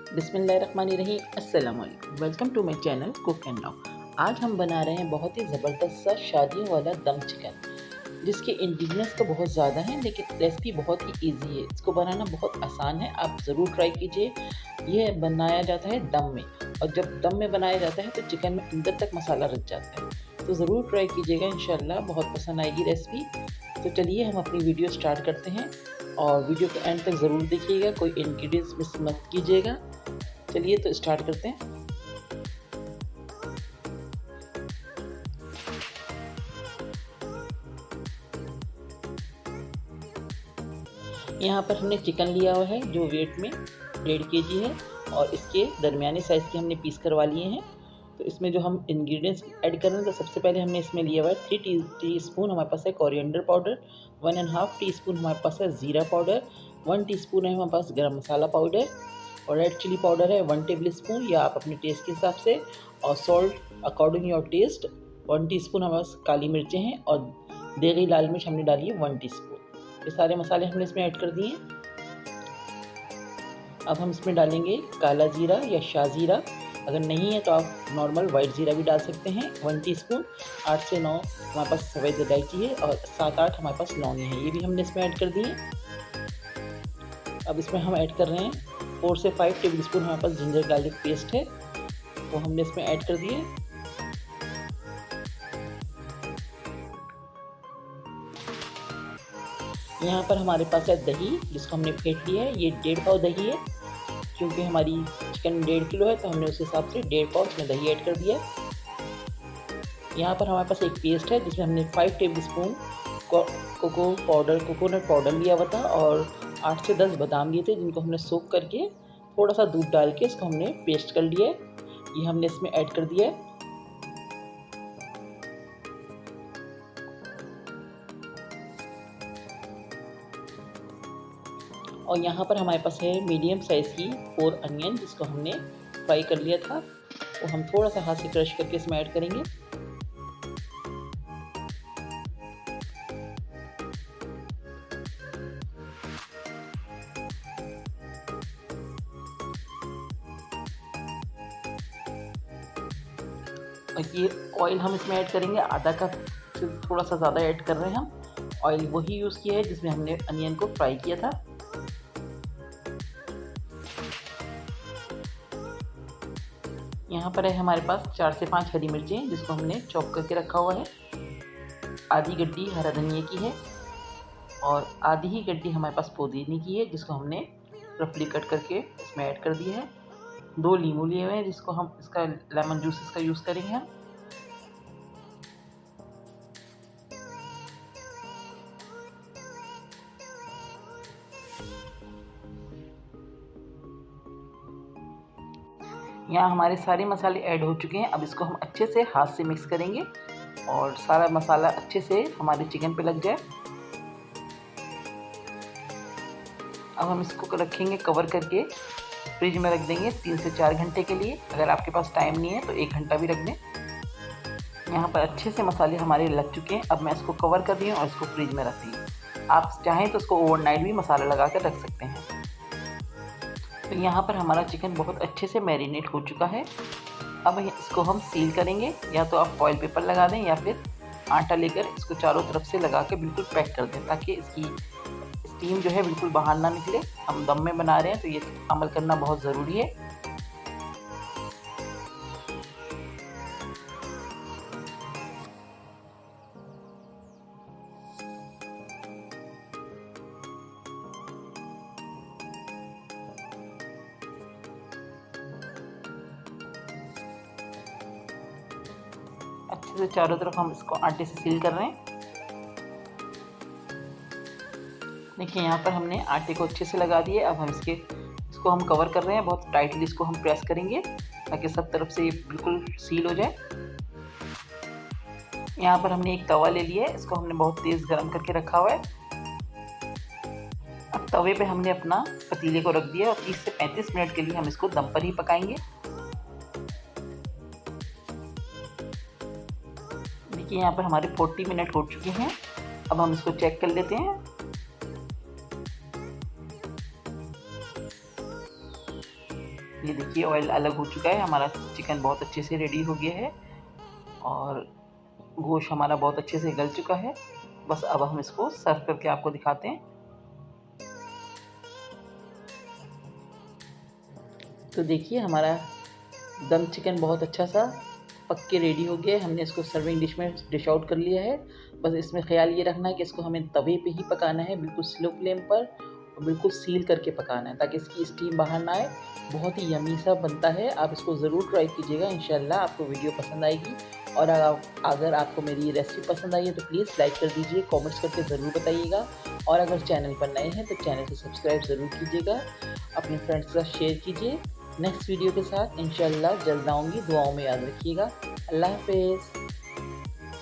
बिस्मिल्लाहिर्रहमानिर्रहीम, अस्सलाम वालेकुम। Welcome to my channel cook and now. आज हम बना रहे हैं बहुत ही ज़बरदस्त सा शादियों वाला दम चिकन, जिसके इंग्रेडिएंट्स तो बहुत ज़्यादा हैं लेकिन रेसिपी बहुत ही इजी है। इसको बनाना बहुत आसान है, आप ज़रूर ट्राई कीजिए। ये बनाया जाता है दम में, और जब दम में बनाया जाता है तो चिकन में अंदर तक मसाला रच जाता है। तो ज़रूर ट्राई कीजिएगा, इंशाल्लाह बहुत पसंद आएगी रेसिपी। तो चलिए हम अपनी वीडियो स्टार्ट करते हैं, और वीडियो के एंड तक ज़रूर देखिएगा, कोई इंग्रेडिएंट्स मिस मत कीजिएगा। चलिए तो स्टार्ट करते हैं। यहाँ पर हमने चिकन लिया हुआ है जो वेट में 1.5 kg है, और इसके दरमियाने साइज़ के हमने पीस करवा लिए हैं। तो इसमें जो हम इंग्रेडिएंट्स ऐड कर रहे हैं, तो सबसे पहले हमने इसमें लिया हुआ है 3 टीस्पून हमारे पास है कोरिएंडर पाउडर, 1.5 टीस्पून हमारे पास है ज़ीरा पाउडर, 1 टीस्पून है हमारे पास गरम मसाला पाउडर, और रेड चिली पाउडर है 1 टेबल स्पून या आप अपने टेस्ट के हिसाब से, और salt according your taste 1 teaspoon हमारे पास काली मिर्चें हैं, और देगी लाल मिर्च हमने डाली है 1 टीस्पून। ये सारे मसाले हमने इसमें ऐड कर दिए। अब हम इसमें डालेंगे काला जीरा या शाहजीरा, अगर नहीं है तो आप नॉर्मल वाइट जीरा भी डाल सकते हैं 1 टीस्पून। 8 से 9 हमारे पास सफ़ेद इलायची है, और 7-8 हमारे पास लौंगे हैं, ये भी हमने इसमें ऐड कर दिए। अब इसमें हम ऐड कर रहे हैं 4 से 5 टेबल स्पून हमारे पास जिंजर गार्लिक पेस्ट है, वो हमने इसमें ऐड कर दिए। यहाँ पर हमारे पास है दही, जिसको हमने फेंट लिया है। ये 1.5 पाव दही है, क्योंकि हमारी चिकन 1.5 किलो है तो हमने उस हिसाब से 1.5 पाव इसमें दही ऐड कर दिया है। यहाँ पर हमारे पास एक पेस्ट है जिसमें हमने 5 टेबल स्पून कोकोनट पाउडर लिया हुआ था, और 8 से 10 बादाम लिए थे, जिनको हमने सोक करके थोड़ा सा दूध डाल के इसको हमने पेस्ट कर लिया है। ये हमने इसमें ऐड कर दिया है। और यहाँ पर हमारे पास है मीडियम साइज़ की 4 अनियन, जिसको हमने फ्राई कर लिया था, वो हम थोड़ा सा हाथ से क्रश करके इसमें ऐड करेंगे। और ये ऑयल हम इसमें ऐड करेंगे, आधा कप से थोड़ा सा ज़्यादा ऐड कर रहे हैं हम। ऑयल वही यूज़ किया है जिसमें हमने अनियन को फ्राई किया था। यहाँ पर है हमारे पास 4 से 5 हरी मिर्चें, जिसको हमने चॉप करके रखा हुआ है। आधी गड्डी हरा धनिया की है, और आधी ही गड्डी हमारे पास पुदीने की है, जिसको हमने रफली कट करके इसमें ऐड कर दिया है। 2 नींबू लिए हुए हैं, जिसको हम इसका लेमन जूस इसका यूज़ करेंगे हम। यहाँ हमारे सारे मसाले ऐड हो चुके हैं। अब इसको हम अच्छे से हाथ से मिक्स करेंगे, और सारा मसाला अच्छे से हमारे चिकन पे लग जाए। अब हम इसको रखेंगे कवर करके, फ्रिज में रख देंगे 3 से 4 घंटे के लिए। अगर आपके पास टाइम नहीं है तो 1 घंटा भी रख दें। यहाँ पर अच्छे से मसाले हमारे लग चुके हैं। अब मैं इसको कवर कर रही हूँ और इसको फ्रिज में रख दी हूँ। आप चाहें तो इसको ओवरनाइट भी मसाला लगा कर रख सकते हैं। तो यहाँ पर हमारा चिकन बहुत अच्छे से मैरिनेट हो चुका है। अब इसको हम सील करेंगे, या तो आप फॉइल पेपर लगा दें या फिर आटा लेकर इसको चारों तरफ से लगा के बिल्कुल पैक कर दें, ताकि इसकी स्टीम जो है बिल्कुल बाहर ना निकले। हम दम में बना रहे हैं तो ये अमल करना बहुत ज़रूरी है। अच्छे से चारों तरफ हम इसको आटे से सील कर रहे हैं। देखिए यहाँ पर हमने आटे को अच्छे से लगा दिए। अब हम इसको हम कवर कर रहे हैं, बहुत टाइटली इसको हम प्रेस करेंगे ताकि सब तरफ से ये बिल्कुल सील हो जाए। यहाँ पर हमने एक तवा ले लिया है, इसको हमने बहुत तेज़ गर्म करके रखा हुआ है। अब तवे पे हमने अपना पतीले को रख दिया, और 30 से 35 मिनट के लिए हम इसको दम पर ही पकाएंगे। देखिए यहाँ पर हमारे 40 मिनट हो चुके हैं। अब हम इसको चेक कर लेते हैं। ये देखिए ऑयल अलग हो चुका है, हमारा चिकन बहुत अच्छे से रेडी हो गया है और गोश्त हमारा बहुत अच्छे से गल चुका है। बस अब हम इसको सर्व करके आपको दिखाते हैं। तो देखिए हमारा दम चिकन बहुत अच्छा सा पक के रेडी हो गया है। हमने इसको सर्विंग डिश में डिश आउट कर लिया है। बस इसमें ख़्याल ये रखना है कि इसको हमें तवे पे ही पकाना है, बिल्कुल स्लो फ्लेम पर और बिल्कुल सील करके पकाना है ताकि इसकी स्टीम बाहर ना आए। बहुत ही यमी सा बनता है, आप इसको ज़रूर ट्राई कीजिएगा। इंशाल्लाह आपको वीडियो पसंद आएगी और अगर आपको मेरी ये रेसिपी पसंद आई है तो प्लीज़ लाइक कर दीजिए, कमेंट्स करके ज़रूर बताइएगा और अगर चैनल पर नए हैं तो चैनल को सब्सक्राइब ज़रूर कीजिएगा, अपने फ्रेंड्स के साथ शेयर कीजिए। नेक्स्ट वीडियो के साथ इंशाल्लाह जल्द आऊँगी, दुआओं में याद रखिएगा। अल्लाह हाफ़िज़।